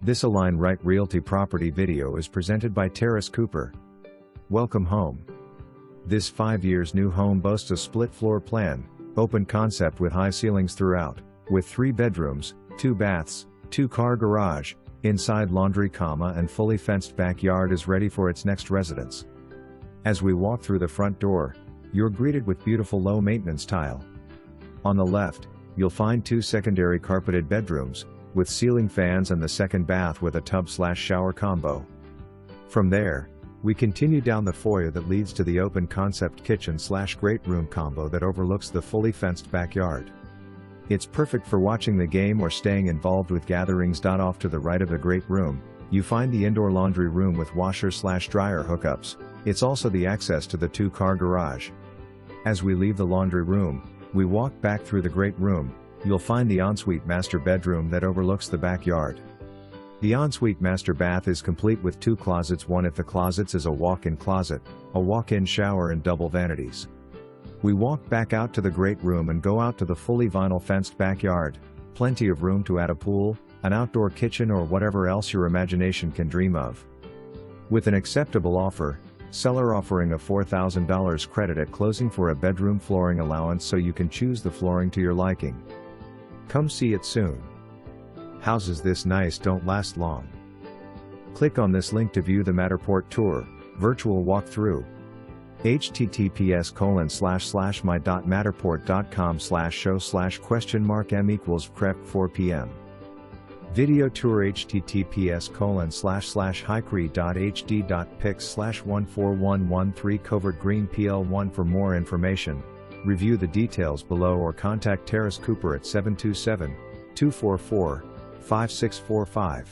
This Align Right Realty property video is presented by Terris Cooper. Welcome home. This 5 years new home boasts a split floor plan, open concept with high ceilings throughout, with 3 bedrooms, 2 baths, 2-car garage, inside laundry, and fully fenced backyard is ready for its next residence. As we walk through the front door, you're greeted with beautiful low-maintenance tile. On the left, you'll find 2 secondary carpeted bedrooms, with ceiling fans and the second bath with a tub/shower combo. From there, we continue down the foyer that leads to the open concept kitchen/great room combo that overlooks the fully fenced backyard. It's perfect for watching the game or staying involved with gatherings. Off to the right of the great room, you find the indoor laundry room with washer/dryer hookups. It's also the access to the 2-car garage. As we leave the laundry room, we walk back through the great room. You'll find the ensuite master bedroom that overlooks the backyard. The ensuite master bath is complete with 2 closets. One of the closets is a walk-in closet, a walk-in shower and double vanities. We walk back out to the great room and go out to the fully vinyl fenced backyard. Plenty of room to add a pool, an outdoor kitchen or whatever else your imagination can dream of. With an acceptable offer, seller offering a $4,000 credit at closing for a bedroom flooring allowance so you can choose the flooring to your liking. Come see it soon. Houses this nice don't last long. Click on this link to view the Matterport tour, virtual walkthrough. https://my.matterport.com/show/?m=prep 4 p.m. Video tour https://hicre.hd.pics/14113 Covert Green PL1 For more information, review the details below or contact Terris Cooper at 727-244-5645.